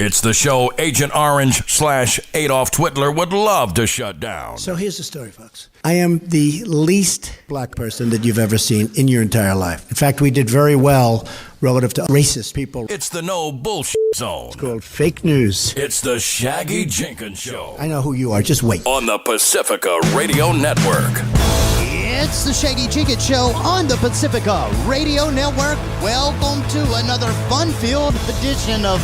It's the show Agent Orange / Adolf Twitler would love to shut down. So here's the story, folks. I am the least black person that you've ever seen in your entire life. In fact, we did very well relative to racist people. It's the no bullshit zone. It's called fake news. It's the Shaggy Jenkins Show. I know who you are. Just wait. On the Pacifica Radio Network. It's the Shaggy Jenkins Show on the Pacifica Radio Network. Welcome to another fun-filled edition of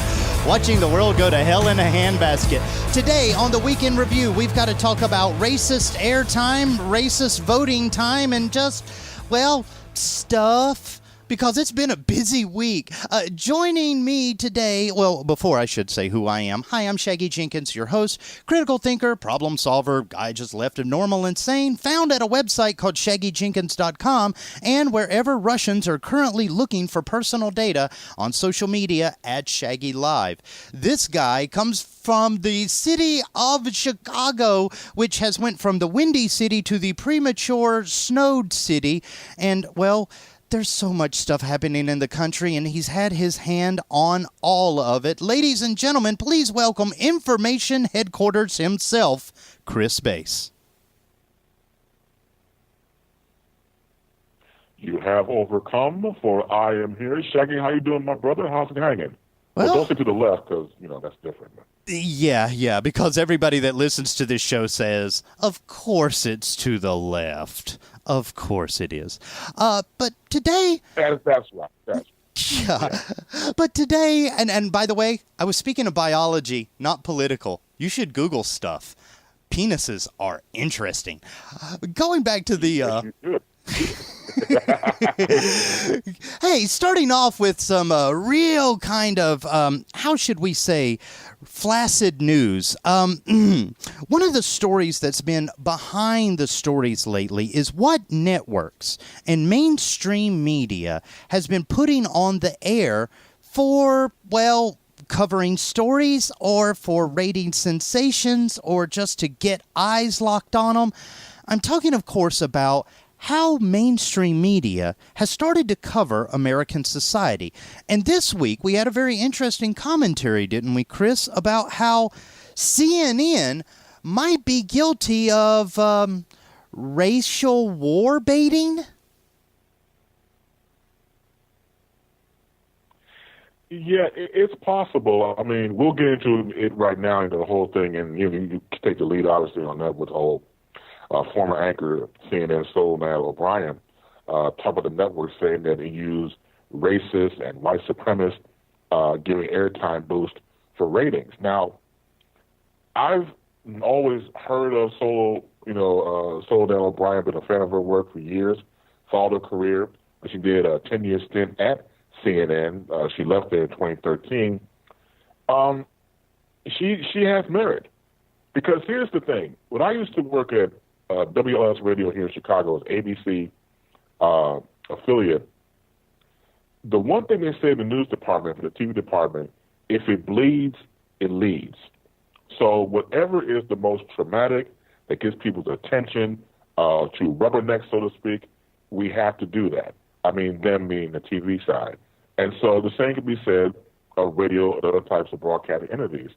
Watching the World Go to Hell in a Handbasket. Today on the Weekend Review, we've got to talk about racist airtime, racist voting time, and just, well, stuff. Because it's been a busy week. Joining me today, well, before I should say who I am. Hi, I'm Shaggy Jenkins, your host, critical thinker, problem solver, guy just left of normal and sane, found at a website called shaggyjenkins.com, and wherever Russians are currently looking for personal data on social media at Shaggy Live. This guy comes from the city of Chicago, which has went from the windy city to the premature snowed city, and, well, there's so much stuff happening in the country, and he's had his hand on all of it. Ladies and gentlemen, please welcome Information Headquarters himself, Chris Bass. You have overcome, for I am here. Shaggy, how you doing, my brother? How's it hanging? Well, don't sit to the left, because, that's different. Yeah, because everybody that listens to this show says, of course it's to the left. Of course it is. But today... That's right. Yeah. But today, and by the way, I was speaking of biology, not political. You should Google stuff. Penises are interesting. Going back to the... Hey, starting off with some real kind of, how should we say, flaccid news. One of the stories that's been behind the stories lately is what networks and mainstream media has been putting on the air for, well, covering stories or for rating sensations or just to get eyes locked on them. I'm talking, of course, about how mainstream media has started to cover American society. And this week, we had a very interesting commentary, didn't we, Chris, about how CNN might be guilty of racial war baiting? Yeah, it's possible. I mean, we'll get into it right now, into the whole thing, and you take the lead, obviously, on that with the whole former anchor CNN Soul Man O'Brien talked about the network saying that he used racist and white supremacists giving airtime boost for ratings. Now, I've always heard of Soul Dan O'Brien, been a fan of her work for years, followed her career. She did a 10-year stint at CNN. She left there in 2013. She has merit. Because here's the thing. When I used to work at WLS Radio here in Chicago, as ABC affiliate, the one thing they say in the news department, for the TV department, if it bleeds, it leads. So whatever is the most traumatic, that gets people's attention, to rubberneck, so to speak, we have to do that. I mean, them being the TV side. And so the same can be said of radio and other types of broadcasting entities.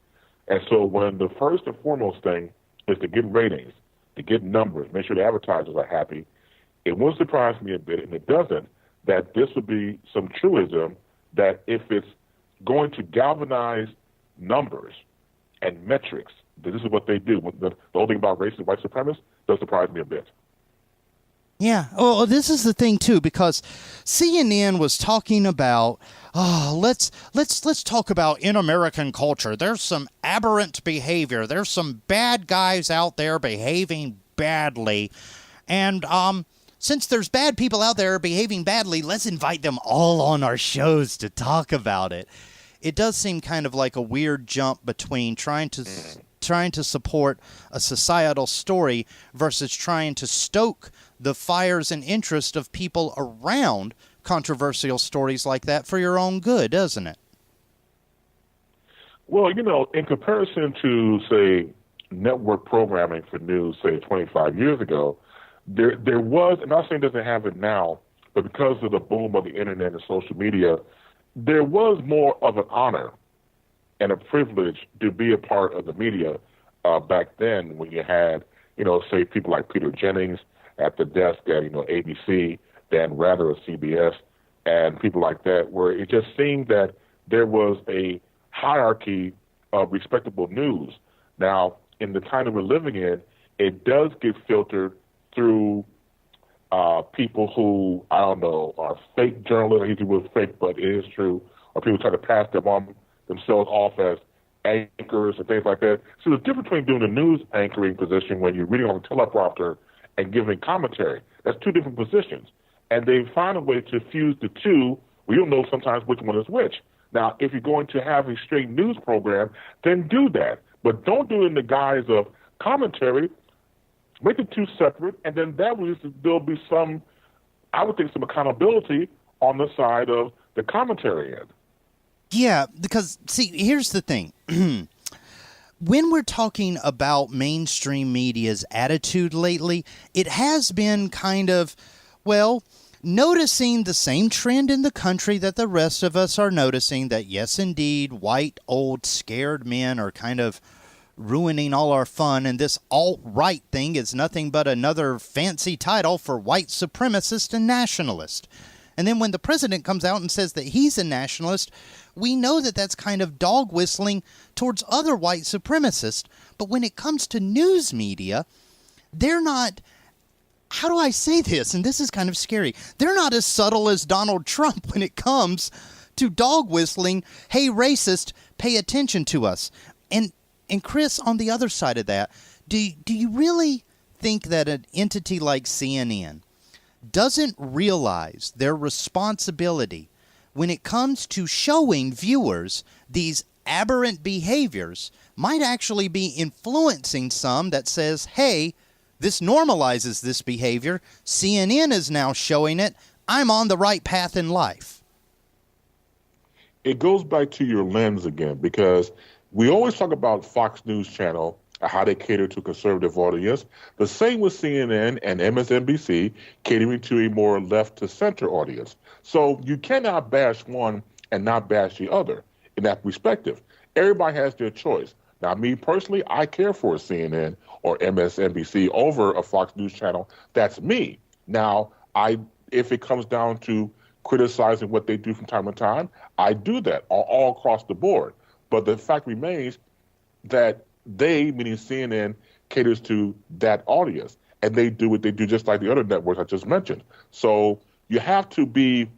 And so when the first and foremost thing is to get ratings, to get numbers, make sure the advertisers are happy, it won't surprise me a bit, and it doesn't, that this would be some truism that if it's going to galvanize numbers and metrics, this is what they do. The whole thing about race and white supremacists doesn't surprise me a bit. Yeah. Oh, this is the thing too, because CNN was talking about, let's talk about in American culture. There's some aberrant behavior. There's some bad guys out there behaving badly, and since there's bad people out there behaving badly, let's invite them all on our shows to talk about it. It does seem kind of like a weird jump between trying to support a societal story versus trying to stoke the fires and interest of people around controversial stories like that for your own good, doesn't it? Well, in comparison to, say, network programming for news, say, 25 years ago, there was, and I'm not saying it doesn't have it now, but because of the boom of the internet and social media, there was more of an honor and a privilege to be a part of the media back then when you had, say people like Peter Jennings at the desk at, ABC, Dan Rather of CBS, and people like that, where it just seemed that there was a hierarchy of respectable news. Now, in the time that we're living in, it does get filtered through people who, I don't know, are fake journalists. I use the word fake, but it is true. Or people try to pass themselves off as anchors and things like that. So there's a difference between doing a news anchoring position when you're reading on a teleprompter and giving commentary. That's two different positions. And they find a way to fuse the two. We don't know sometimes which one is which. Now, if you're going to have a straight news program, then do that. But don't do it in the guise of commentary. Make the two separate, and then there'll be some, I would think, some accountability on the side of the commentary end. Yeah, because, see, here's the thing. When we're talking about mainstream media's attitude lately, it has been kind of, well, noticing the same trend in the country that the rest of us are noticing, that yes, indeed, white, old, scared men are kind of ruining all our fun, and this alt-right thing is nothing but another fancy title for white supremacist and nationalist. And then when the president comes out and says that he's a nationalist, we know that that's kind of dog whistling towards other white supremacists. But when it comes to news media, they're not, how do I say this? And this is kind of scary. They're not as subtle as Donald Trump when it comes to dog whistling, hey, racist, pay attention to us. And Chris, on the other side of that, do you really think that an entity like CNN doesn't realize their responsibility when it comes to showing viewers these aberrant behaviors might actually be influencing some that says, hey, this normalizes this behavior. CNN is now showing it. I'm on the right path in life. It goes back to your lens again, because we always talk about Fox News Channel, how they cater to a conservative audience. The same with CNN and MSNBC, catering to a more left-to-center audience. So you cannot bash one and not bash the other in that perspective. Everybody has their choice. Now, me personally, I care for a CNN or MSNBC over a Fox News Channel. That's me. Now, if it comes down to criticizing what they do from time to time, I do that all across the board. But the fact remains that they, meaning CNN, caters to that audience. And they do what they do just like the other networks I just mentioned. So you have to be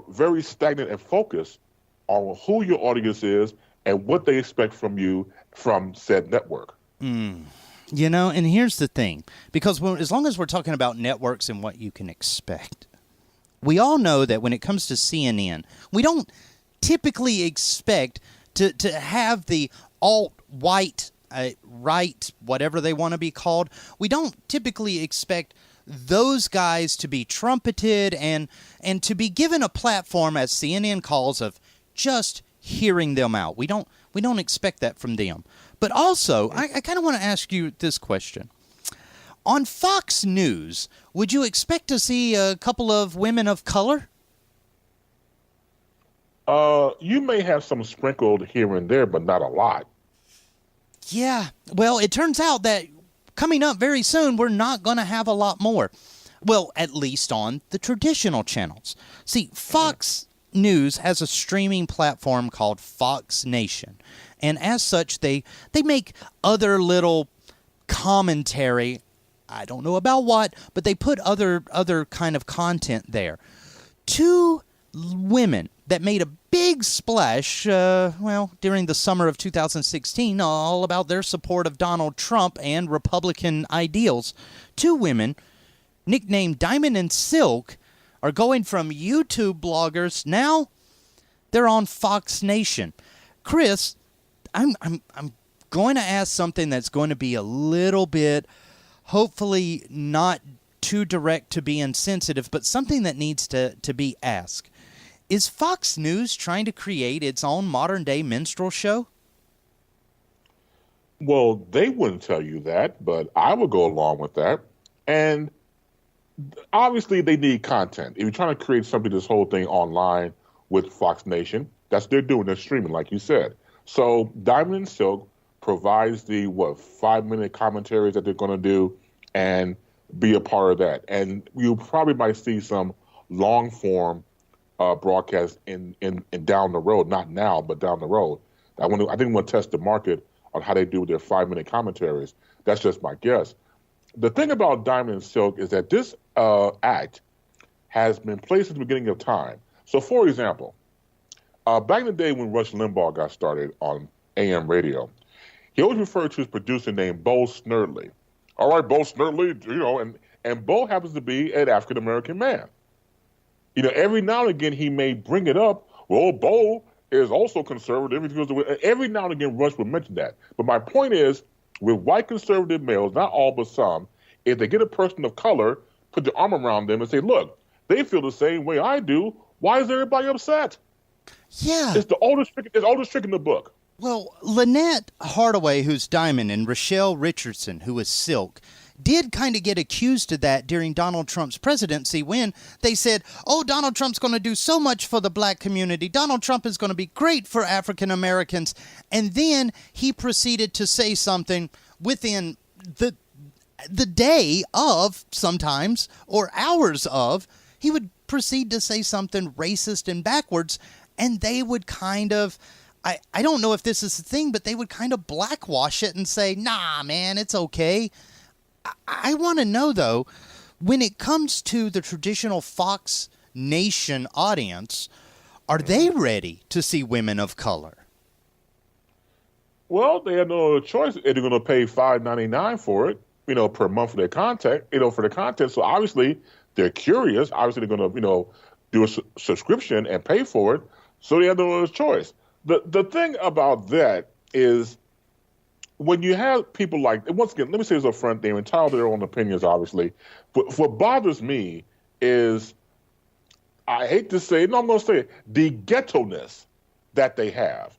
very stagnant and focused on who your audience is and what they expect from you from said network. You know, and here's the thing. Because as long as we're talking about networks and what you can expect, we all know that when it comes to CNN, we don't typically expect to have the alt-white, right, whatever they want to be called. We don't typically expect those guys to be trumpeted and to be given a platform, as CNN calls, of just hearing them out. We don't expect that from them. But also, I kind of want to ask you this question. On Fox News, would you expect to see a couple of women of color? You may have some sprinkled here and there, but not a lot. Yeah. Well, it turns out that coming up very soon, we're not going to have a lot more. Well, at least on the traditional channels. See, Fox News has a streaming platform called Fox Nation. And as such, they make other little commentary. I don't know about what, but they put other kind of content there. Two women that made a big splash, during the summer of 2016, all about their support of Donald Trump and Republican ideals. Two women, nicknamed Diamond and Silk, are going from YouTube bloggers, now they're on Fox Nation. Chris, I'm going to ask something that's going to be a little bit, hopefully not too direct to be insensitive, but something that needs to be asked. Is Fox News trying to create its own modern-day minstrel show? Well, they wouldn't tell you that, but I would go along with that. And obviously, they need content. If you're trying to create something, this whole thing online with Fox Nation, That's what they're doing. They're streaming, like you said. So Diamond and Silk provides the 5-minute commentaries that they're going to do, and be a part of that. And you probably might see some long form broadcasts in down the road, not now, but down the road. I didn't want to test the market on how they do their 5-minute commentaries. That's just my guess. The thing about Diamond and Silk is that this act has been placed at the beginning of time. So, for example, back in the day when Rush Limbaugh got started on AM radio, he always referred to his producer named Bo Snerdley. All right, Bo Snerdley, and Bo happens to be an African-American man. Every now and again he may bring it up. Well, Bo is also conservative. Every now and again Rush would mention that. But my point is, with white conservative males, not all but some, if they get a person of color, put their arm around them and say, look, they feel the same way I do. Why is everybody upset? Yeah. It's the oldest trick in the book. Well, Lynette Hardaway, who's Diamond, and Rochelle Richardson, who is Silk, did kind of get accused of that during Donald Trump's presidency when they said, oh, Donald Trump's going to do so much for the black community. Donald Trump is going to be great for African Americans. And then he proceeded to say something within the day of, sometimes, or hours of, he would proceed to say something racist and backwards, and they would kind of... I don't know if this is the thing, but they would kind of blackwash it and say, nah, man, it's okay. I want to know, though, when it comes to the traditional Fox Nation audience, are they ready to see women of color? Well, they have no other choice. They're going to pay $5.99 for it, per month for their content, for the content. So obviously they're curious. Obviously they're going to, do a subscription and pay for it. So they have no other choice. The thing about that is when you have people like, and once again, let me say this up front, they're entitled to their own opinions, obviously. But what bothers me is, I hate to say it, no, I'm going to say it, the ghetto-ness that they have.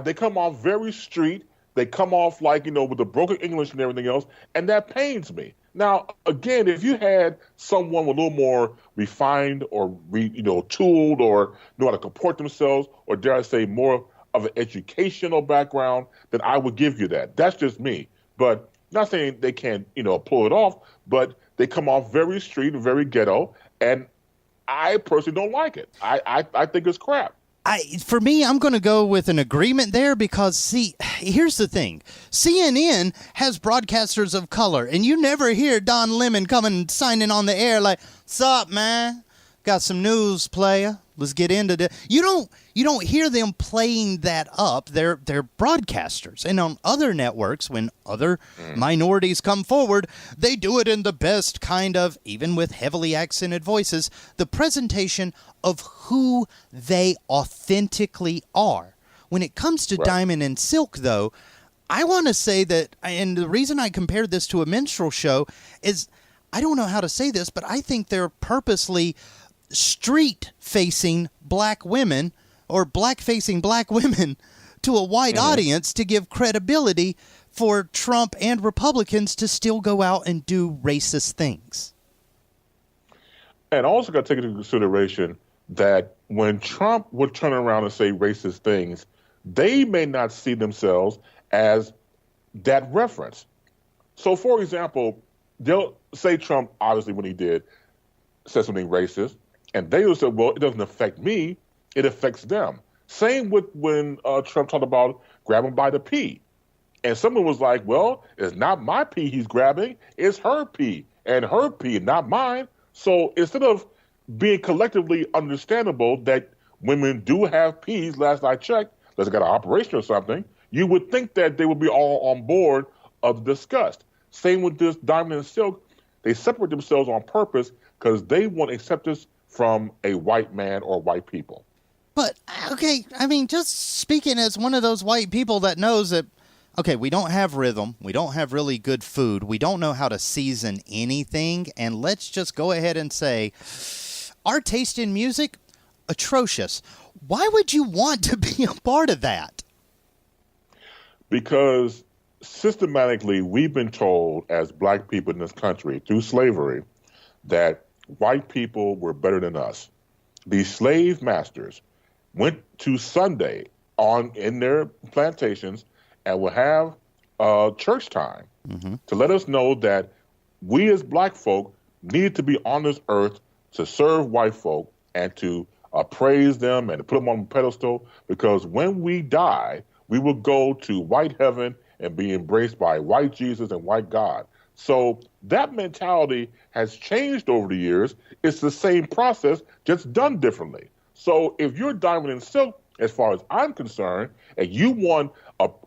They come off very street. They come off like, with the broken English and everything else, and that pains me. Now, again, if you had someone with a little more refined or, tooled or know how to comport themselves, or dare I say more of an educational background, then I would give you that. That's just me. But not saying they can't, pull it off, but they come off very street and very ghetto, and I personally don't like it. I think it's crap. For me, I'm going to go with an agreement there because, see, here's the thing. CNN has broadcasters of color, and you never hear Don Lemon coming signing on the air like, "Sup, man? Got some news, player. Let's get into it." You don't hear them playing that up. They're broadcasters. And on other networks, when other minorities come forward, they do it in the best kind of, even with heavily accented voices, the presentation of who they authentically are. When it comes to Diamond and Silk, though, I want to say that, and the reason I compared this to a minstrel show is, I don't know how to say this, but I think they're purposely street-facing black women or black-facing black women to a white audience to give credibility for Trump and Republicans to still go out and do racist things. And also got to take into consideration that when Trump would turn around and say racist things, they may not see themselves as that reference. So, for example, they'll say Trump, obviously, when he did, said something racist, and they will say, well, it doesn't affect me, it affects them. Same with when Trump talked about grabbing by the pee. And someone was like, well, it's not my pee he's grabbing, it's her pee, and her pee, not mine. So instead of being collectively understandable that women do have pees, last I checked, unless they got an operation or something, you would think that they would be all on board of the disgust. Same with this Diamond and Silk. They separate themselves on purpose because they want acceptance from a white man or white people. But, okay, I mean, just speaking as one of those white people that knows that, okay, we don't have rhythm, we don't have really good food, we don't know how to season anything, and let's just go ahead and say, our taste in music, atrocious. Why would you want to be a part of that? Because systematically, we've been told as black people in this country through slavery that white people were better than us. These slave masters went to Sunday in their plantations and will have church time to let us know that we as black folk need to be on this earth to serve white folk and to praise them and to put them on a pedestal, because when we die, we will go to white heaven and be embraced by white Jesus and white God. So that mentality has changed over the years. It's the same process, just done differently. So if you're Diamond and Silk, as far as I'm concerned, and you want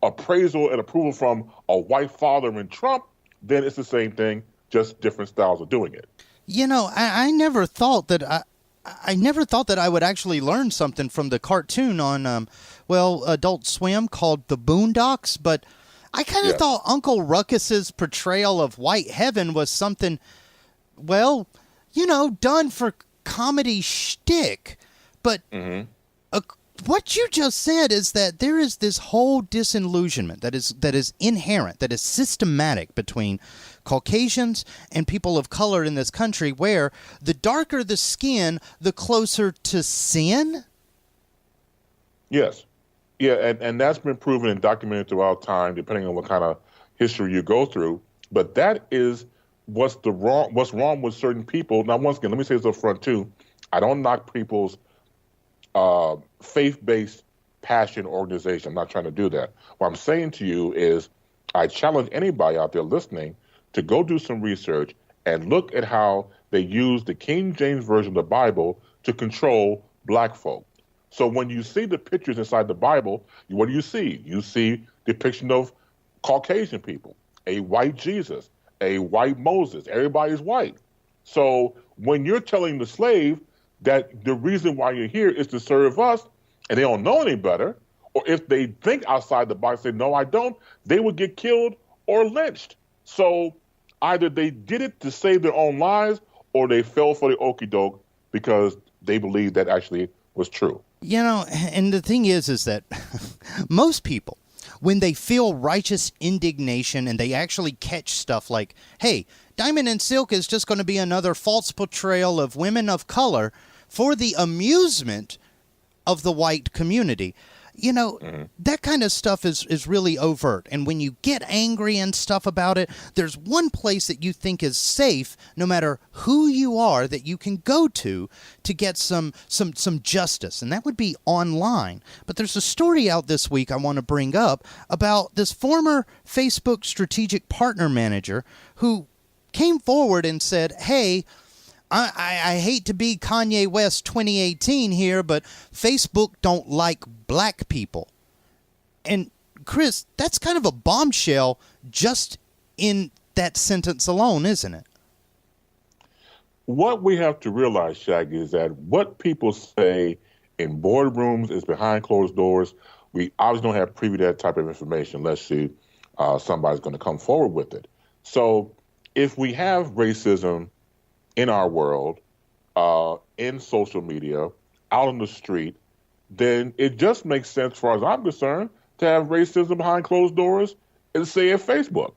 appraisal and approval from a white father in Trump, then it's the same thing, just different styles of doing it. You know, I never thought that I never thought that I would actually learn something from the cartoon on, Adult Swim called The Boondocks, but I kind of thought Uncle Ruckus's portrayal of white heaven was something, done for comedy shtick. But what you just said is that there is this whole disillusionment that is inherent, that is systematic between Caucasians and people of color in this country, where the darker the skin, the closer to sin? Yes. Yeah, and that's been proven and documented throughout time, depending on what kind of history you go through. But that is what's wrong with certain people. Now, once again, let me say this up front, too. I don't knock people's faith-based passion organization. I'm not trying to do that. What I'm saying to you is I challenge anybody out there listening to go do some research and look at how they use the King James Version of the Bible to control black folk. So when you see the pictures inside the Bible, what do you see? You see depiction of Caucasian people, a white Jesus, a white Moses. Everybody's white. So when you're telling the slave that the reason why you're here is to serve us, and they don't know any better, or if they think outside the box, say, no, I don't, they would get killed or lynched. So either they did it to save their own lives, or they fell for the okie doke because they believed that actually was true. You know, and the thing is that most people, when they feel righteous indignation and they actually catch stuff like, hey, Diamond and Silk is just going to be another false portrayal of women of color for the amusement of the white community. You know, that kind of stuff is really overt. And when you get angry and stuff about it, there's one place that you think is safe, no matter who you are, that you can go to get some justice. And that would be online. But there's a story out this week I want to bring up about this former Facebook strategic partner manager who came forward and said, hey, I hate to be Kanye West 2018 here, but Facebook don't like black people. And Chris, that's kind of a bombshell just in that sentence alone, isn't it? What we have to realize, Shaggy, is that what people say in boardrooms is behind closed doors. We obviously don't have privy to that type of information unless somebody's going to come forward with it. So if we have racism in our world, in social media, out on the street, then it just makes sense, as far as I'm concerned, to have racism behind closed doors and say at Facebook.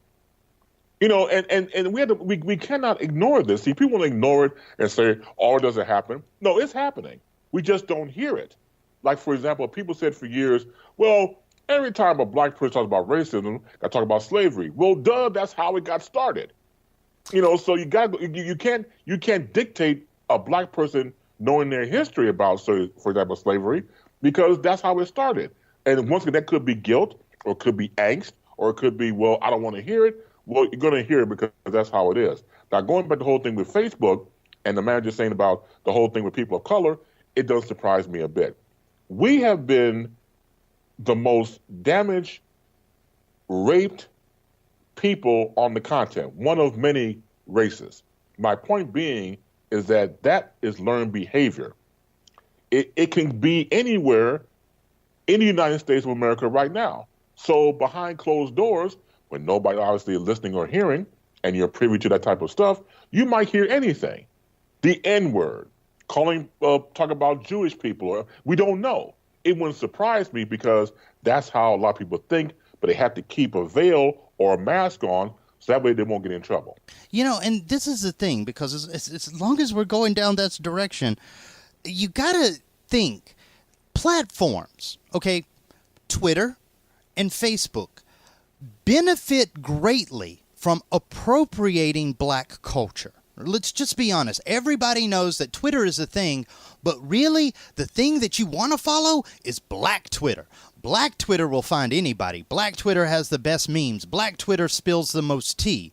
You know, and we cannot ignore this. See, people want to ignore it and say, oh, it doesn't happen. No, it's happening. We just don't hear it. Like, for example, people said for years, well, every time a black person talks about racism, they talk about slavery. Well, duh, that's how it got started. You know, so you can't dictate a black person knowing their history about, so, for example, slavery, because that's how it started. And once again, that could be guilt, or it could be angst, or it could be, well, I don't want to hear it. Well, you're going to hear it because that's how it is. Now, going back to the whole thing with Facebook and the manager saying about the whole thing with people of color, it does surprise me a bit. We have been the most damaged, raped people on the continent, one of many races. My point being is that is learned behavior. It can be anywhere in the United States of America right now. So behind closed doors, when nobody obviously is listening or hearing, and you're privy to that type of stuff, you might hear anything. The N-word, talk about Jewish people, or we don't know. It wouldn't surprise me because that's how a lot of people think, but they have to keep a veil or a mask on so that way they won't get in trouble. You know, and this is the thing, because as long as we're going down that direction, you got to think platforms, okay, Twitter and Facebook, benefit greatly from appropriating black culture. Let's just be honest. Everybody knows that Twitter is a thing, but really the thing that you want to follow is Black Twitter. Black Twitter will find anybody. Black Twitter has the best memes. Black Twitter spills the most tea.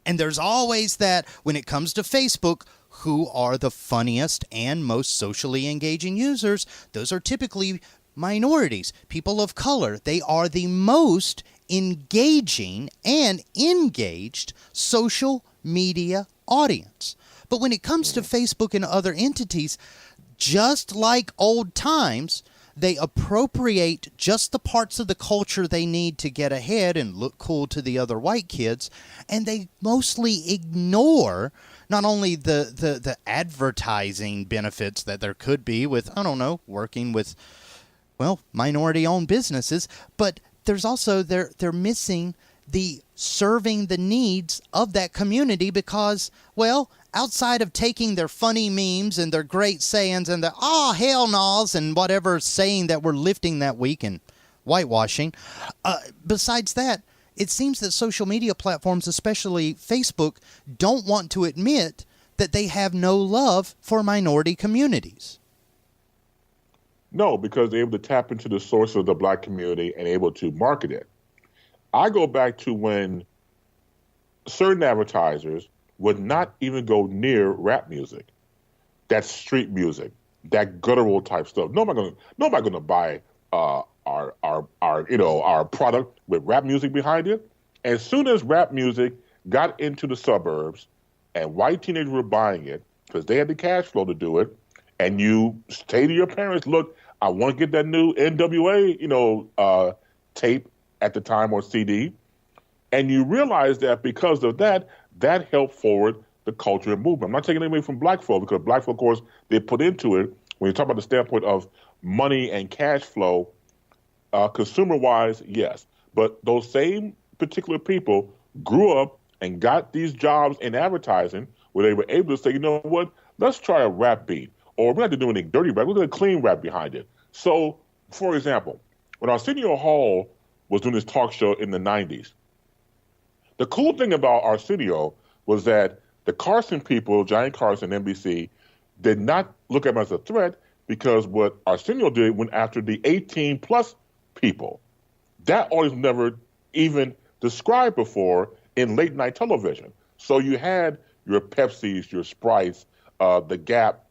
And there's always that when it comes to Facebook, who are the funniest and most socially engaging users? Those are typically minorities, people of color. They are the most engaging and engaged social media audience. But when it comes to Facebook and other entities, just like old times, they appropriate just the parts of the culture they need to get ahead and look cool to the other white kids, and they mostly ignore not only the advertising benefits that there could be with, I don't know, working with, well, minority-owned businesses, but there's also, they're missing the serving the needs of that community because, well, outside of taking their funny memes and their great sayings and the hell no's and whatever saying that we're lifting that week and whitewashing, besides that, it seems that social media platforms, especially Facebook, don't want to admit that they have no love for minority communities. No, because they're able to tap into the source of the black community and able to market it. I go back to when certain advertisers would not even go near rap music, that street music, that guttural type stuff. Nobody gonna buy our product with rap music behind it. As soon as rap music got into the suburbs and white teenagers were buying it because they had the cash flow to do it, and you say to your parents, "Look, I want to get that new NWA, tape at the time or CD," and you realize that because of that, that helped forward the culture and movement. I'm not taking anything from black folk because black folk, of course, they put into it. When you talk about the standpoint of money and cash flow, consumer-wise, yes. But those same particular people grew up and got these jobs in advertising where they were able to say, you know what, let's try a rap beat. Or we don't have to do anything dirty rap, we're going to clean rap behind it. So, for example, when Arsenio Hall was doing this talk show in the 90s, the cool thing about Arsenio was that the Carson people, Giant Carson, NBC, did not look at him as a threat because what Arsenio did went after the 18-plus people. That audience never even described before in late-night television. So you had your Pepsis, your Sprites, the Gap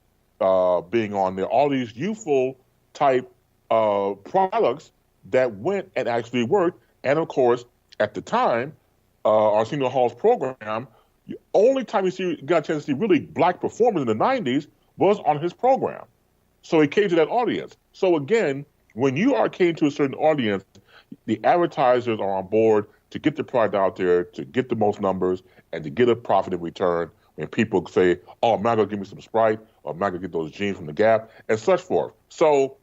being on there, all these youthful type products that went and actually worked. And, of course, at the time, Arsenio Hall's program, the only time you got a chance to see really black performers in the 90s was on his program. So he came to that audience. So, again, when you are catering to a certain audience, the advertisers are on board to get the product out there, to get the most numbers, and to get a profit in return when people say, oh, am I going to give me some Sprite, or am I going to get those jeans from the Gap, and such forth. So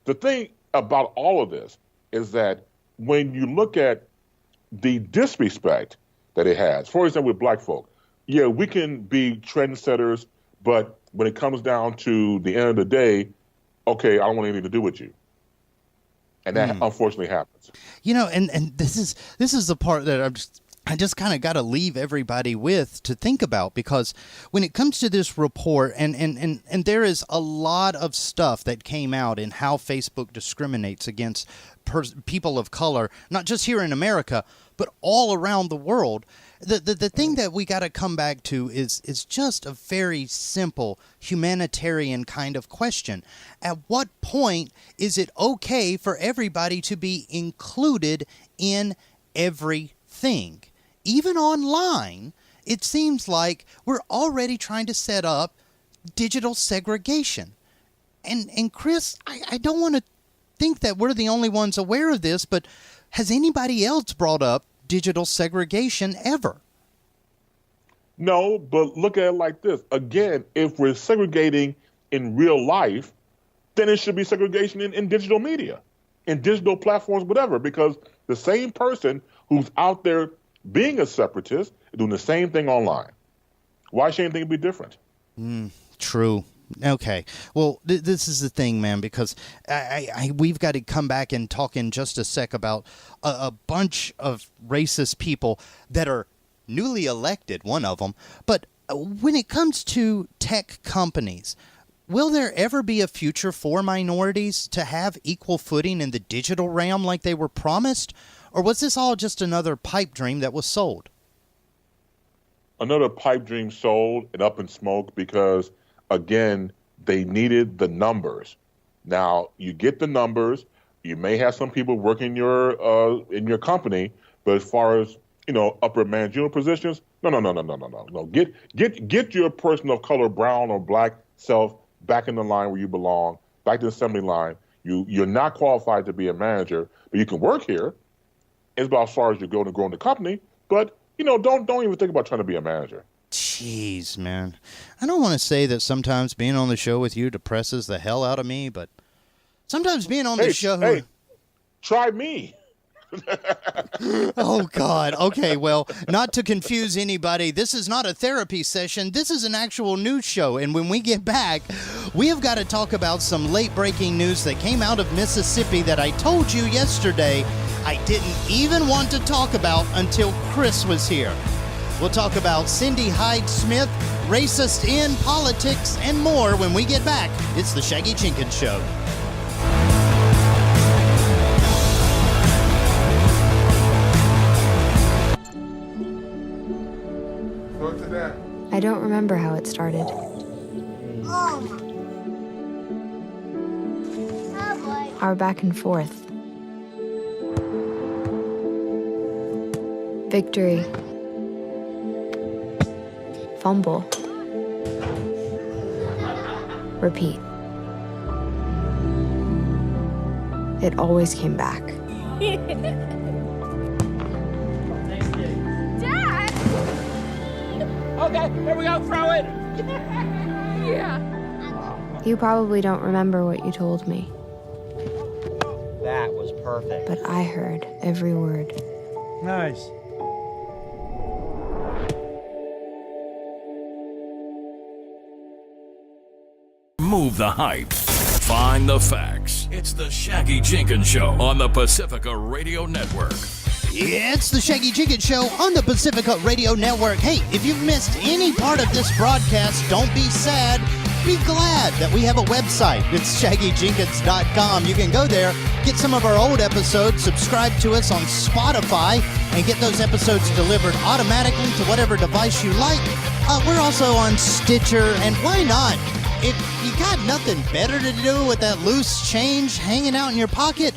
the thing about all of this is that when you look at the disrespect that it has, for example, with black folk, yeah, we can be trendsetters, but when it comes down to the end of the day, okay, I don't want anything to do with you. And that unfortunately happens. You know, and this is the part that I just kind of got to leave everybody with to think about, because when it comes to this report, and there is a lot of stuff that came out in how Facebook discriminates against people of color, not just here in America, but all around the world. The thing that we got to come back to is just a very simple humanitarian kind of question. At what point is it okay for everybody to be included in everything? Even online, it seems like we're already trying to set up digital segregation. And Chris, I don't want to think that we're the only ones aware of this, but has anybody else brought up digital segregation ever? No, but look at it like this. Again, if we're segregating in real life, then it should be segregation in digital media, in digital platforms, whatever, because the same person who's out there being a separatist is doing the same thing online. Why should anything be different? True. Okay. Well, this is the thing, man, because we've got to come back and talk in just a sec about a bunch of racist people that are newly elected, one of them. But when it comes to tech companies, will there ever be a future for minorities to have equal footing in the digital realm like they were promised? Or was this all just another pipe dream that was sold? Another pipe dream sold and up in smoke because, again, they needed the numbers. Now, you get the numbers. You may have some people working in your company, but as far as, upper managerial positions, no. Get your person of color, brown or black self back in the line where you belong, back to the assembly line. You're not qualified to be a manager, but you can work here. It's about as far as you go to grow in the company, but don't even think about trying to be a manager. Jeez, man. I don't want to say that sometimes being on the show with you depresses the hell out of me, but sometimes being on the show... Hey, try me. Oh, God. Okay, well, not to confuse anybody, this is not a therapy session. This is an actual news show, and when we get back, we have got to talk about some late-breaking news that came out of Mississippi that I told you yesterday I didn't even want to talk about until Chris was here. We'll talk about Cindy Hyde-Smith, racist in politics, and more when we get back. It's the Shaggy Jenkins Show. I don't remember how it started. Our back and forth. Victory. Fumble. Repeat. It always came back. Dad! Okay, here we go, throw it! Yeah. You probably don't remember what you told me, That was perfect. but I heard every word. Nice. Move the hype. Find the facts. It's the Shaggy Jenkins Show on the Pacifica Radio Network. It's the Shaggy Jenkins Show on the Pacifica Radio Network. Hey, if you've missed any part of this broadcast, don't be sad. Be glad that we have a website. It's shaggyjenkins.com. You can go there, get some of our old episodes, subscribe to us on Spotify, and get those episodes delivered automatically to whatever device you like. We're also on Stitcher, and why not? If you got nothing better to do with that loose change hanging out in your pocket,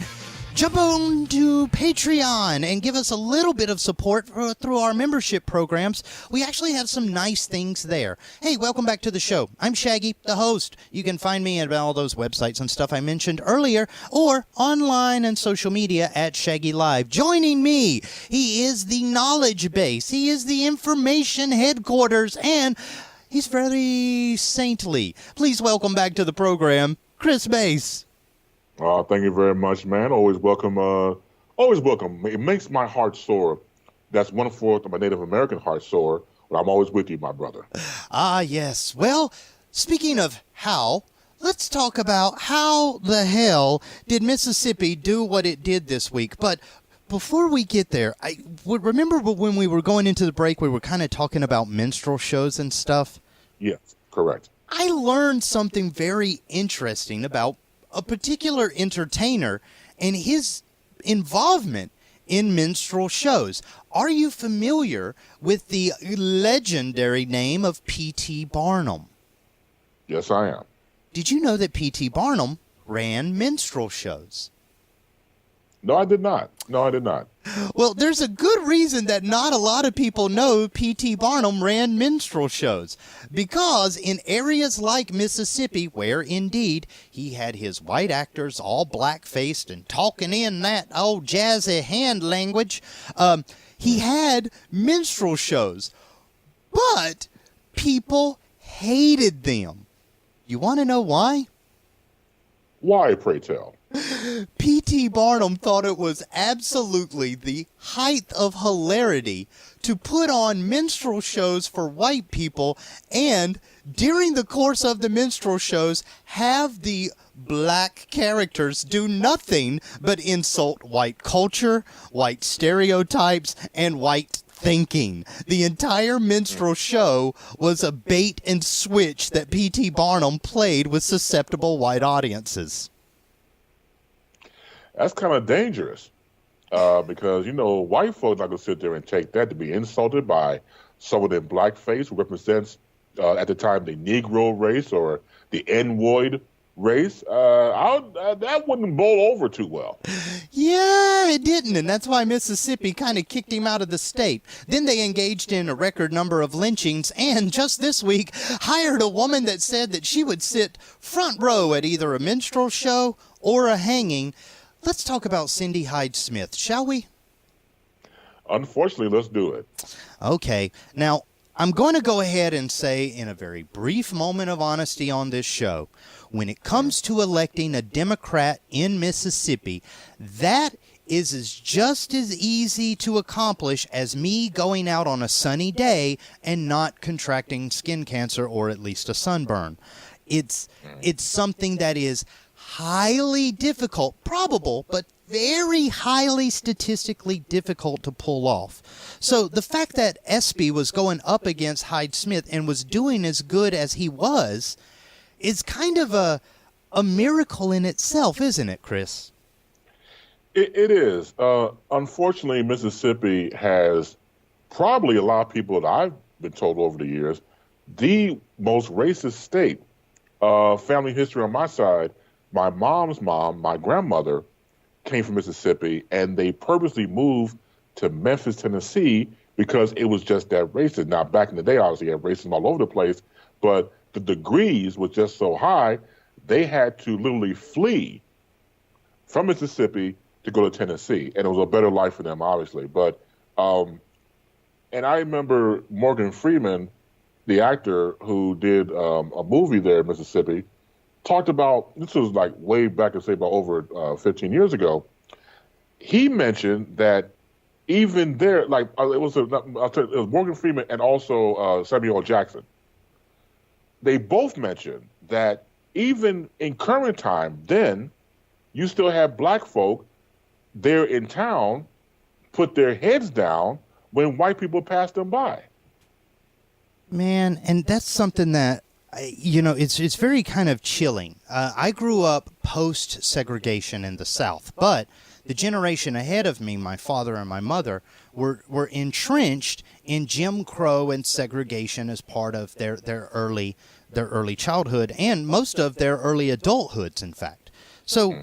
jump on to Patreon and give us a little bit of support through our membership programs. We actually have some nice things there. Hey, welcome back to the show. I'm Shaggy, the host. You can find me at all those websites and stuff I mentioned earlier, or online and social media at Shaggy Live. Joining me, he is the knowledge base. He is the information headquarters, and he's very saintly. Please welcome back to the program, Chris Bass. Thank you very much, man. Always welcome. Always welcome. It makes my heart soar. That's 1/4 of my Native American heart soar. But I'm always with you, my brother. Ah, yes. Well, speaking of how, let's talk about how the hell did Mississippi do what it did this week. But before we get there, I would remember when we were going into the break, we were kind of talking about minstrel shows and stuff. Yes, correct. I learned something very interesting about a particular entertainer and his involvement in minstrel shows. Are you familiar with the legendary name of P.T. Barnum? Yes, I am. Did you know that P.T. Barnum ran minstrel shows? No, I did not. Well, there's a good reason that not a lot of people know P.T. Barnum ran minstrel shows. Because in areas like Mississippi, where indeed he had his white actors all black-faced and talking in that old jazzy hand language, he had minstrel shows. But people hated them. You want to know why? Why, pray tell? P.T. Barnum thought it was absolutely the height of hilarity to put on minstrel shows for white people and, during the course of the minstrel shows, have the black characters do nothing but insult white culture, white stereotypes, and white thinking. The entire minstrel show was a bait and switch that P.T. Barnum played with susceptible white audiences. That's kind of dangerous because, white folks not going to sit there and take that to be insulted by someone in blackface who represents, at the time, the Negro race or the N-Woid race. That wouldn't bowl over too well. Yeah, it didn't, and that's why Mississippi kind of kicked him out of the state. Then they engaged in a record number of lynchings, and just this week hired a woman that said that she would sit front row at either a minstrel show or a hanging. Let's talk about Cindy Hyde-Smith, shall we? Unfortunately, let's do it. Okay. Now, I'm going to go ahead and say, in a very brief moment of honesty on this show, when it comes to electing a Democrat in Mississippi, that is just as easy to accomplish as me going out on a sunny day and not contracting skin cancer or at least a sunburn. It's something that is highly difficult, probable, but very highly statistically difficult to pull off. So the fact that Espy was going up against Hyde-Smith and was doing as good as he was is kind of a miracle in itself, isn't it, Chris? It is. Unfortunately, Mississippi has probably a lot of people that I've been told over the years, the most racist state. Family history on my side, my mom's mom, my grandmother, came from Mississippi, and they purposely moved to Memphis, Tennessee, because it was just that racist. Now, back in the day, obviously, you had racism all over the place, but the degrees was just so high, they had to literally flee from Mississippi to go to Tennessee, and it was a better life for them, obviously. But, and I remember Morgan Freeman, the actor who did a movie there in Mississippi, talked about, this was like way back, I'd say about over 15 years ago. He mentioned that even there, like it was Morgan Freeman and also Samuel L. Jackson. They both mentioned that even in current time, then you still have black folk there in town put their heads down when white people pass them by. Man, and that's something that, it's very kind of chilling. I grew up post-segregation in the South, but the generation ahead of me, my father and my mother, were entrenched in Jim Crow and segregation as part of their early childhood and most of their early adulthoods, in fact. So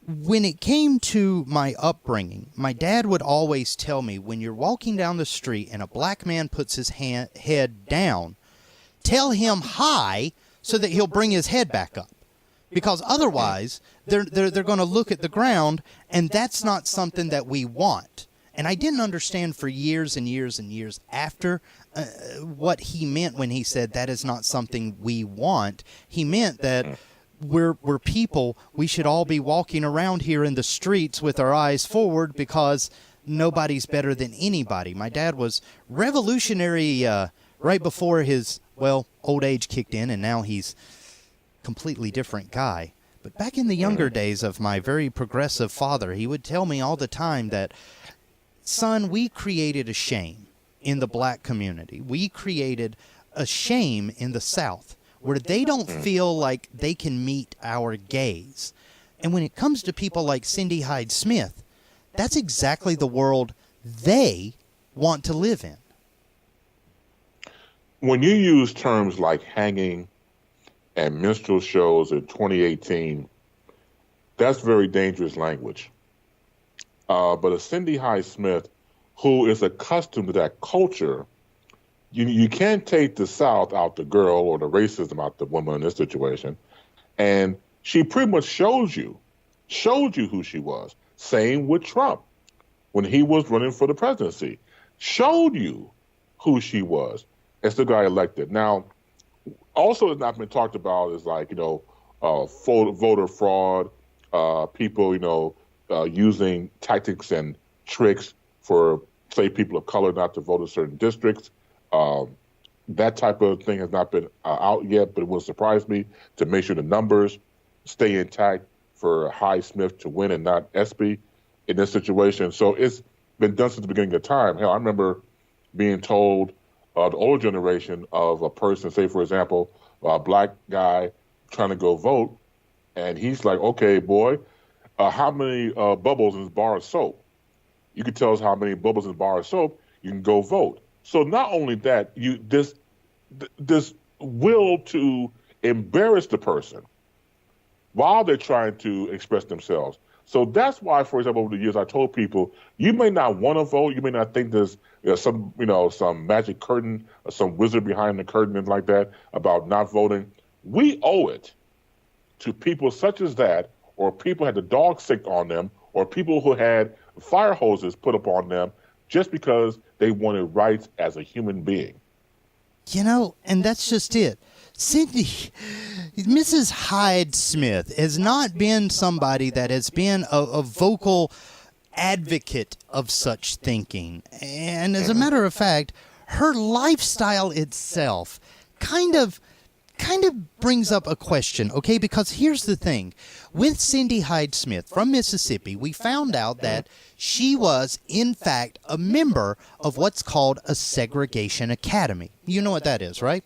when it came to my upbringing, my dad would always tell me, when you're walking down the street and a black man puts his head down, tell him hi so that he'll bring his head back up. Because otherwise, they're going to look at the ground, and that's not something that we want. And I didn't understand for years and years and years after what he meant when he said that is not something we want. He meant that we're people. We should all be walking around here in the streets with our eyes forward because nobody's better than anybody. My dad was revolutionary right before his, old age kicked in, and now he's completely different guy. But back in the younger days of my very progressive father, he would tell me all the time that, son, we created a shame in the black community. We created a shame in the South where they don't feel like they can meet our gaze. And when it comes to people like Cindy Hyde-Smith, that's exactly the world they want to live in. When you use terms like hanging and minstrel shows in 2018, that's very dangerous language. But a Cindy Hyde-Smith, who is accustomed to that culture, you can't take the South out the girl or the racism out the woman in this situation. And she pretty much showed you who she was. Same with Trump when he was running for the presidency. Showed you who she was as the guy elected. Now, also has not been talked about is voter fraud, people, using tactics and tricks for, say, people of color not to vote in certain districts. That type of thing has not been out yet, but it will surprise me to make sure the numbers stay intact for Hyde-Smith to win and not Espy in this situation. So it's been done since the beginning of time. Hell, I remember being told, the older generation of a person, say, for example, a black guy trying to go vote, and he's like, okay, boy, how many bubbles in this bar of soap? You can tell us how many bubbles in the bar of soap, you can go vote. So not only that, this will to embarrass the person while they're trying to express themselves. So that's why, for example, over the years, I told people, you may not want to vote. You may not think there's some magic curtain or some wizard behind the curtain and like that about not voting. We owe it to people such as that, or people had the dog sick on them, or people who had fire hoses put up on them just because they wanted rights as a human being. And that's just it. Mrs. Hyde-Smith has not been somebody that has been a vocal advocate of such thinking. And as a matter of fact, her lifestyle itself kind of brings up a question, okay? Because here's the thing. With Cindy Hyde-Smith from Mississippi, we found out that she was, in fact, a member of what's called a Segregation Academy. You know what that is, right?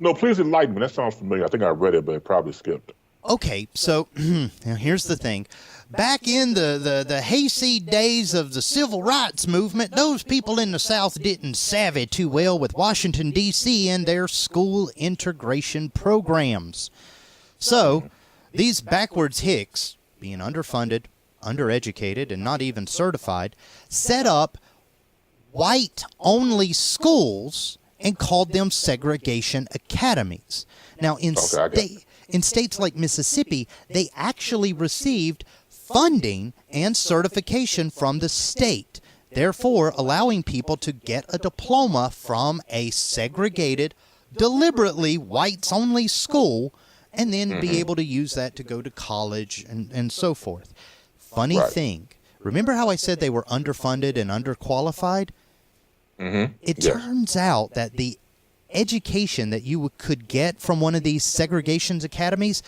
No, please enlighten me. That sounds familiar. I think I read it, but it probably skipped. Okay, so now here's the thing. Back in the hayseed days of the civil rights movement, those people in the South didn't savvy too well with Washington, D.C. and their school integration programs. So these backwards hicks, being underfunded, undereducated, and not even certified, set up white-only schools and called them Segregation Academies. Now, in states like Mississippi, they actually received funding and certification from the state, therefore allowing people to get a diploma from a segregated, deliberately whites-only school, and then be able to use that to go to college and so forth. Funny thing, remember how I said they were underfunded and underqualified? It turns out that the education that you could get from one of these segregation academies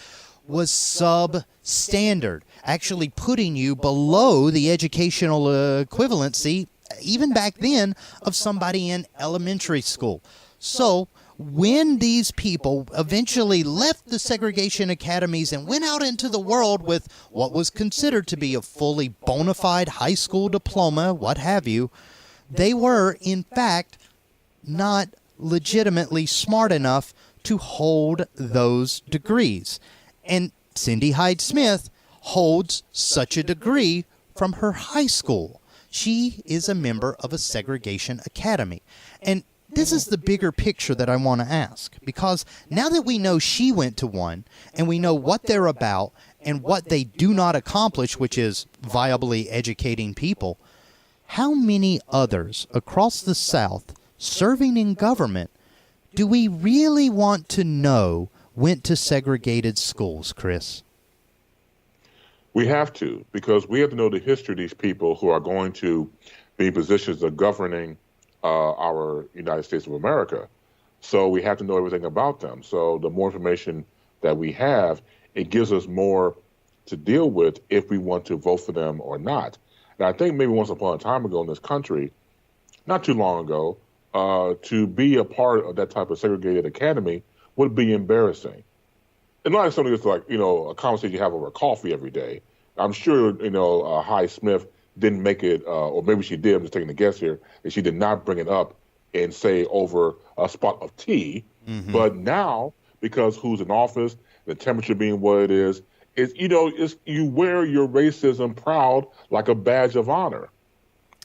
was substandard, actually putting you below the educational equivalency, even back then, of somebody in elementary school. So when these people eventually left the segregation academies and went out into the world with what was considered to be a fully bona fide high school diploma, what have you, they were, in fact, not legitimately smart enough to hold those degrees. And Cindy Hyde-Smith holds such a degree from her high school. She is a member of a segregation academy. And this is the bigger picture that I want to ask, because now that we know she went to one, and we know what they're about and what they do not accomplish, which is viably educating people, how many others across the South serving in government do we really want to know went to segregated schools, Chris? We have to, because we have to know the history of these people who are going to be in positions of governing our United States of America. So we have to know everything about them. So the more information that we have, it gives us more to deal with if we want to vote for them or not. And I think maybe once upon a time ago in this country, not too long ago, to be a part of that type of segregated academy would be embarrassing. And not something that's like, a conversation you have over coffee every day. I'm sure, Hyde-Smith didn't make it, or maybe she did, I'm just taking a guess here, that she did not bring it up and say over a spot of tea. But now, because who's in office, the temperature being what it is, you wear your racism proud like a badge of honor.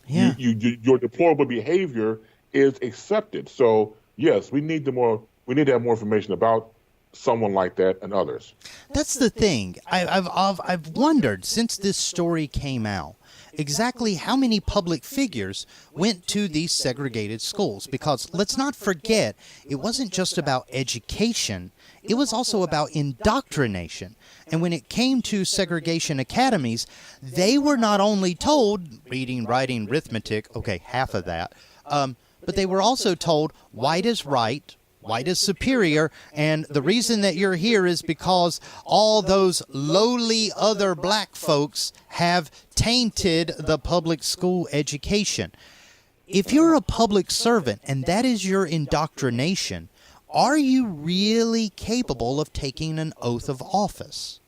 Yeah. Your deplorable behavior is accepted. So yes, we need to have more information about someone like that and others. That's the thing. I've wondered since this story came out exactly how many public figures went to these segregated schools, because let's not forget, it wasn't just about education, it was also about indoctrination. And when it came to segregation academies, they were not only told reading, writing, arithmetic, okay, half of that, but they were also told white is right, white is superior, and the reason that you're here is because all those lowly other black folks have tainted the public school education. If you're a public servant and that is your indoctrination, are you really capable of taking an oath of office?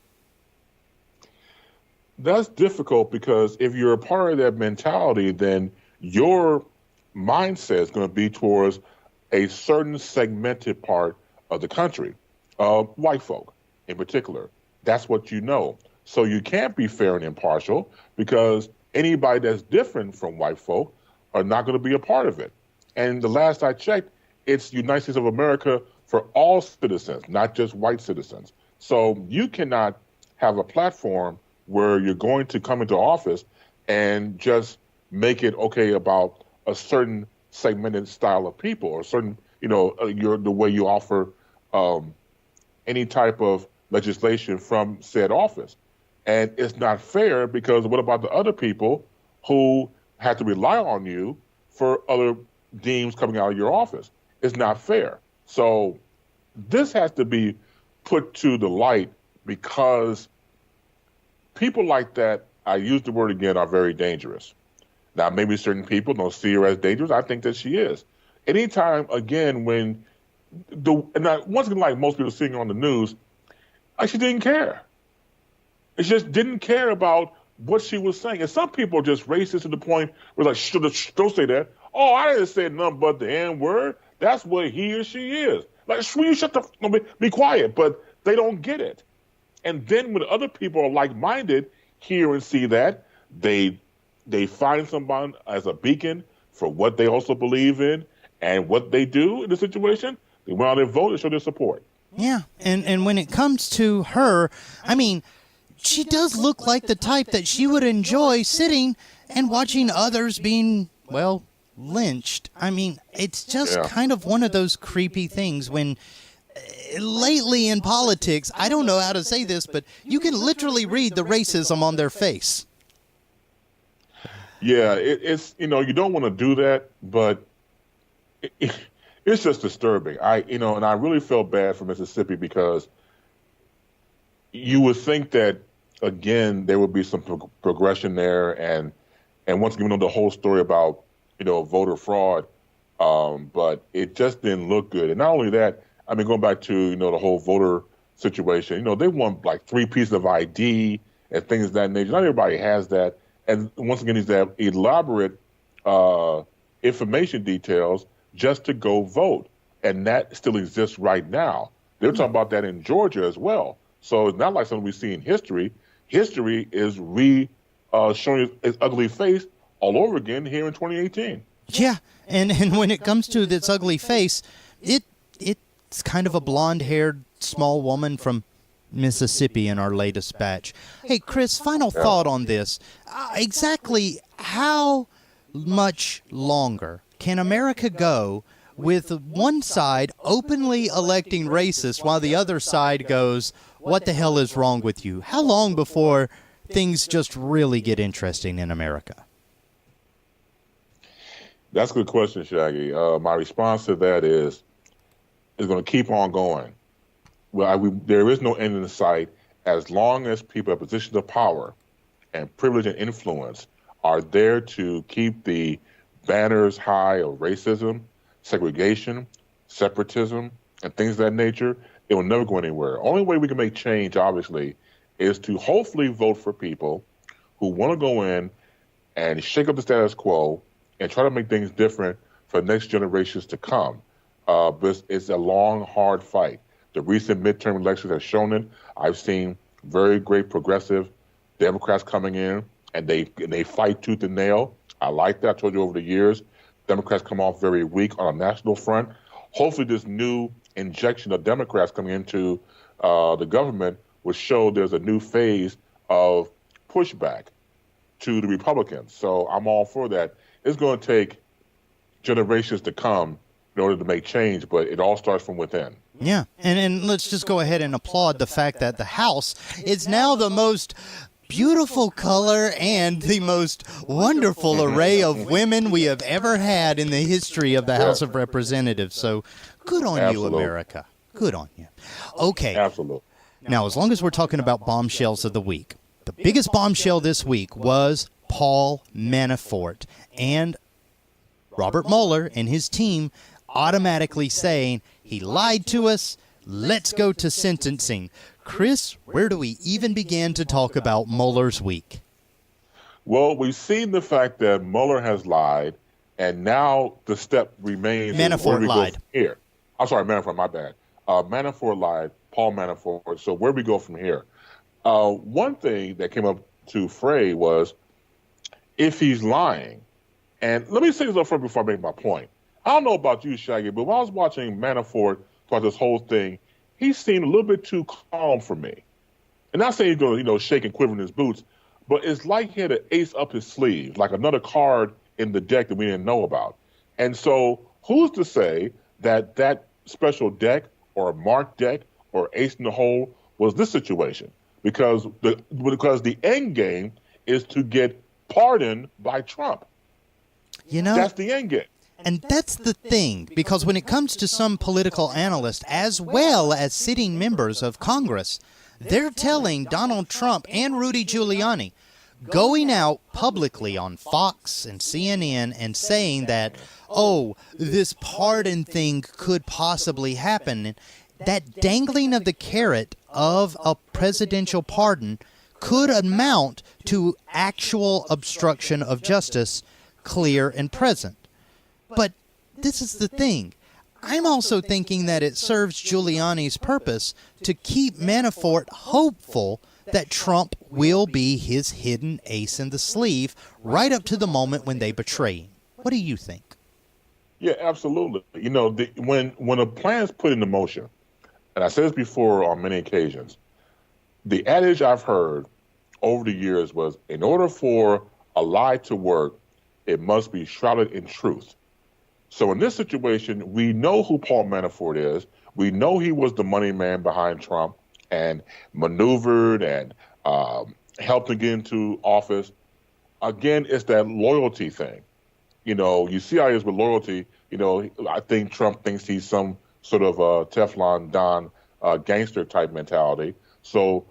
That's difficult, because if you're a part of that mentality, then your mindset is going to be towards a certain segmented part of the country, white folk in particular. That's what you know. So you can't be fair and impartial, because anybody that's different from white folk are not going to be a part of it. And the last I checked, it's the United States of America for all citizens, not just white citizens. So you cannot have a platform where you're going to come into office and just make it okay about a certain segmented style of people, or certain, the way you offer any type of legislation from said office. And it's not fair, because what about the other people who have to rely on you for other deems coming out of your office? It's not fair. So this has to be put to the light, because people like that, I use the word again, are very dangerous. Now, maybe certain people don't see her as dangerous. I think that she is. Anytime, again, when once again, like most people seeing her on the news, she didn't care. It just didn't care about what she was saying. And some people are just racist to the point where like, don't say that. Oh, I didn't say nothing but the N-word. That's what he or she is. Like, you shut the be quiet. But they don't get it. And then when other people are like-minded, hear and see that, they find someone as a beacon for what they also believe in and what they do in the situation. They went out and vote and show their support. Yeah, and when it comes to her, I mean, she does look like the type that she would enjoy sitting and watching others being, well, lynched. I mean, it's just kind of one of those creepy things when lately in politics, I don't know how to say this, but you can literally read the racism on their face. Yeah, it's, you don't want to do that, but it's just disturbing. And I really felt bad for Mississippi, because you would think that, again, there would be some progression there. And once again, the whole story about, voter fraud, but it just didn't look good. And not only that, I mean, going back to, the whole voter situation, they want like 3 pieces of ID and things of that nature. Not everybody has that. And once again, these have elaborate information details just to go vote. And that still exists right now. They're talking about that in Georgia as well. So it's not like something we see in history. History is showing its ugly face all over again here in 2018. Yeah, and when it comes to this ugly face, it's kind of a blonde-haired small woman from Mississippi in our latest batch. Hey, Chris, final thought on this. Exactly how much longer can America go with one side openly electing racists while the other side goes, what the hell is wrong with you? How long before things just really get interesting in America? That's a good question, Shaggy. My response to that is going to keep on going. Well, there is no end in sight as long as people in positions of power and privilege and influence are there to keep the banners high of racism, segregation, separatism, and things of that nature. It will never go anywhere. Only way we can make change, obviously, is to hopefully vote for people who want to go in and shake up the status quo and try to make things different for the next generations to come. But it's a long, hard fight. The recent midterm elections have shown it. I've seen very great progressive Democrats coming in, and they fight tooth and nail. I like that. I told you over the years, Democrats come off very weak on a national front. Hopefully this new injection of Democrats coming into the government would show there's a new phase of pushback to the Republicans. So I'm all for that. It's going to take generations to come in order to make change, but it all starts from within. Yeah, and let's just go ahead and applaud the fact that the House is now the most beautiful color and the most wonderful array of women we have ever had in the history of the House of Representatives. So good on you, America. Good on you. Okay. Absolutely. Now, as long as we're talking about bombshells of the week, the biggest bombshell this week was Paul Manafort and Robert Mueller and his team automatically saying, he lied to us, let's go to sentencing. Chris, where do we even begin to talk about Mueller's week? Well, we've seen the fact that Mueller has lied, and now the step remains. Manafort lied. Here. I'm sorry, Manafort, my bad. Manafort lied, Paul Manafort. So where do we go from here? One thing that came up to fray was if he's lying, and let me say this up front before I make my point. I don't know about you, Shaggy, but when I was watching Manafort throughout this whole thing, he seemed a little bit too calm for me. And not saying he's going to, shake and quiver in his boots, but it's like he had an ace up his sleeve, like another card in the deck that we didn't know about. And so who's to say that that special deck or a marked deck or ace in the hole was this situation? Because the end game is to get pardoned by Trump. That's the end game. And that's the thing, because when it comes to some political analysts, as well as sitting members of Congress, they're telling Donald Trump and Rudy Giuliani, going out publicly on Fox and CNN and saying that, oh, this pardon thing could possibly happen, that dangling of the carrot of a presidential pardon could amount to actual obstruction of justice, clear and present. But this is the thing. I'm also thinking that it serves Giuliani's purpose to keep Manafort hopeful that Trump will be his hidden ace in the sleeve right up to the moment when they betray him. What do you think? Yeah, absolutely. When a plan is put into motion, and I said this before on many occasions, the adage I've heard over the years was, in order for a lie to work, it must be shrouded in truth. So in this situation, we know who Paul Manafort is. We know he was the money man behind Trump and maneuvered and helped him get into office. Again, it's that loyalty thing. You see how he is with loyalty. I think Trump thinks he's some sort of Teflon Don gangster type mentality. So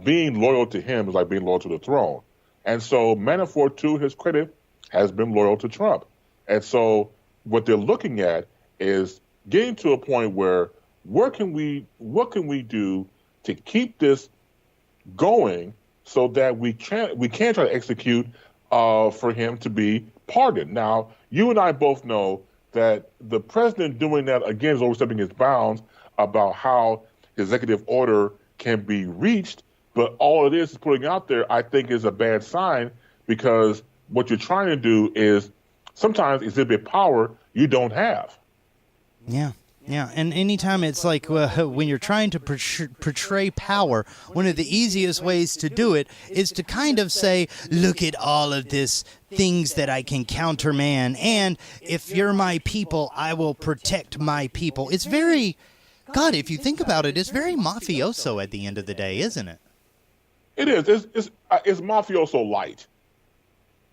being loyal to him is like being loyal to the throne. And so Manafort, to his credit, has been loyal to Trump. And so what they're looking at is getting to a point where what can we do to keep this going so that we can try to execute for him to be pardoned. Now, you and I both know that the president doing that, again, is overstepping his bounds about how executive order can be reached, but all it is putting out there, I think, is a bad sign, because what you're trying to do is sometimes exhibit power you don't have. Yeah. And anytime it's like when you're trying to portray power, one of the easiest ways to do it is to kind of say, look at all of this things that I can countermand, and if you're my people, I will protect my people. It's very, God, if you think about it, it's very mafioso at the end of the day, isn't it? It is. It's mafioso light.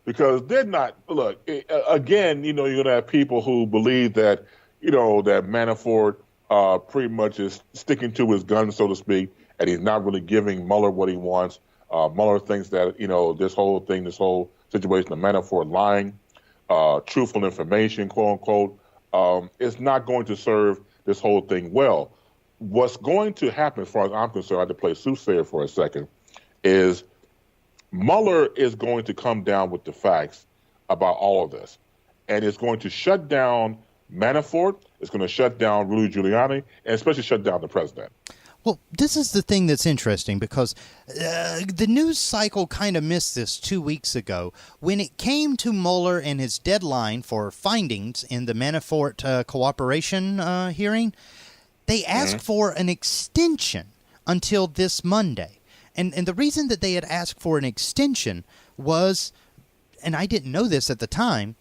Because they're not, look, again, you're going to have people who believe that, that Manafort pretty much is sticking to his guns, so to speak, and he's not really giving Mueller what he wants. Mueller thinks that, this whole situation of Manafort lying, truthful information, quote unquote, is not going to serve this whole thing well. What's going to happen, as far as I'm concerned, I had to play soothsayer for a second, is Mueller is going to come down with the facts about all of this, and it's going to shut down Manafort, it's going to shut down Rudy Giuliani, and especially shut down the president. Well, this is the thing that's interesting, because the news cycle kind of missed this 2 weeks ago. When it came to Mueller and his deadline for findings in the Manafort cooperation hearing, They asked for an extension until this Monday. And the reason that they had asked for an extension was, and I didn't know this at the time,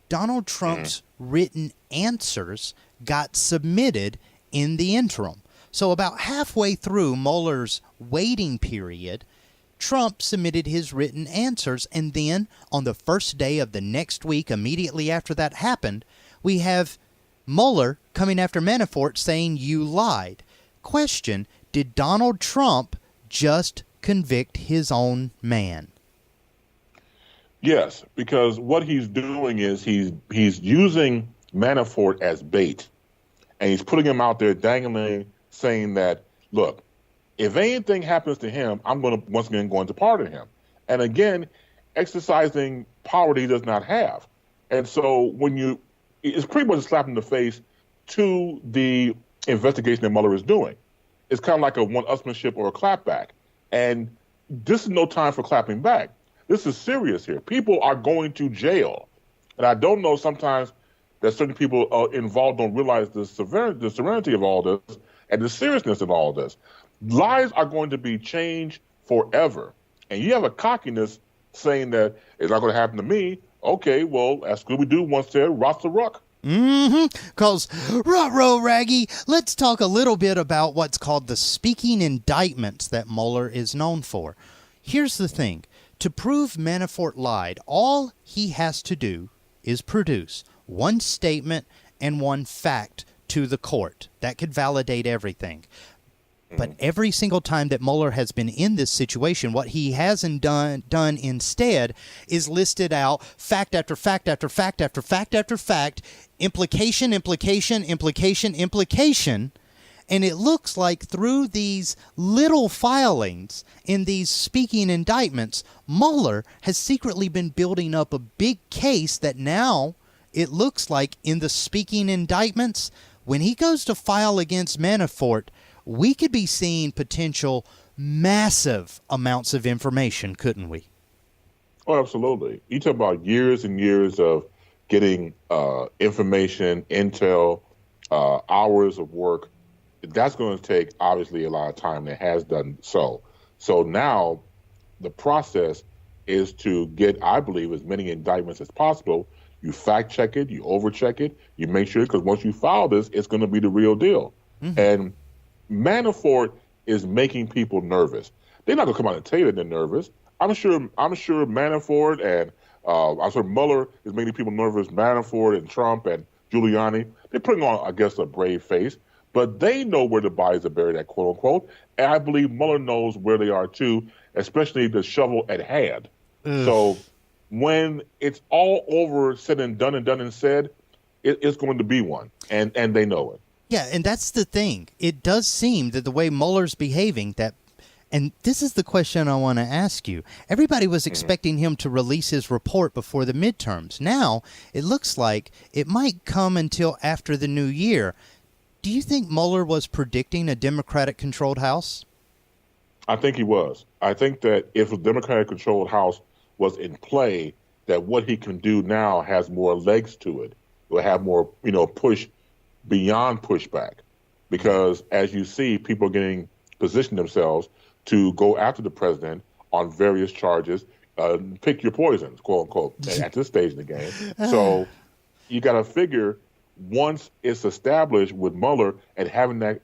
Donald Trump's written answers got submitted in the interim. So about halfway through Mueller's waiting period, Trump submitted his written answers, and then on the first day of the next week, immediately after that happened, we have Mueller coming after Manafort saying you lied. Question, did Donald Trump just convict his own man? Yes, because what he's doing is he's using Manafort as bait, and he's putting him out there dangling, saying that, look, if anything happens to him, I'm going to once again going to pardon him. And again, exercising power that he does not have. And so it's pretty much a slap in the face to the investigation that Mueller is doing. It's kind of like a one-upsmanship or a clapback. And this is no time for clapping back. This is serious here. People are going to jail. And I don't know sometimes that certain people involved don't realize the severity of all this and the seriousness of all this. Lives are going to be changed forever. And you have a cockiness saying that it's not going to happen to me. Okay, well, as Scooby-Doo once said, rot's the ruck. Because, ruh-roh, Raggy, let's talk a little bit about what's called the speaking indictments that Mueller is known for. Here's the thing. To prove Manafort lied, all he has to do is produce one statement and one fact to the court. That could validate everything. But every single time that Mueller has been in this situation, what he hasn't done instead is listed out fact after fact after fact after fact after fact, implication, implication, implication, implication. And it looks like through these little filings in these speaking indictments, Mueller has secretly been building up a big case that now it looks like in the speaking indictments, when he goes to file against Manafort, we could be seeing potential massive amounts of information, couldn't we? Oh, absolutely. You talk about years and years of getting information, intel, hours of work. That's going to take, obviously, a lot of time, and it has done so. So now the process is to get, I believe, as many indictments as possible. You fact check it, you overcheck it, you make sure, because once you file this, it's going to be the real deal. And Manafort is making people nervous. They're not going to come out and tell you that they're nervous. I'm sure Manafort and I'm sure Mueller is making people nervous. Manafort and Trump and Giuliani, they're putting on, I guess, a brave face, but they know where the bodies are buried at, quote unquote. And I believe Mueller knows where they are too, especially the shovel at hand. So when it's all over, said and done and said, it's going to be one, and they know it. Yeah, and that's the thing. It does seem that the way Mueller's behaving, and this is the question I want to ask you. Everybody was expecting him to release his report before the midterms. Now, it looks like it might come until after the new year. Do you think Mueller was predicting a Democratic-controlled House? I think he was. I think that if a Democratic-controlled House was in play, that what he can do now has more legs to it. It will have more, push beyond pushback, because as you see, people are getting positioned themselves to go after the president on various charges. Pick your poisons, quote unquote, at this stage in the game. So you got to figure once it's established with Mueller and having that,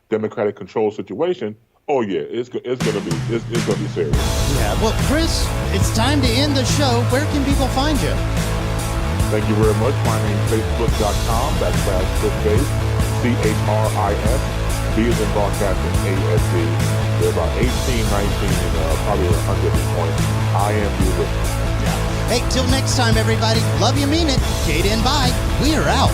Democratic control situation. Oh yeah, it's going to be serious. Yeah. Well, Chris, it's time to end the show. Where can people find you? Thank you very much. My name is Facebook.com/ChrisBase, CHRIS, B as in broadcasting, ASD. There are about 18, 19, and probably 100 at this point. I am the original. Yeah. Hey, till next time, everybody. Love you, mean it. Jade and bye. We are out.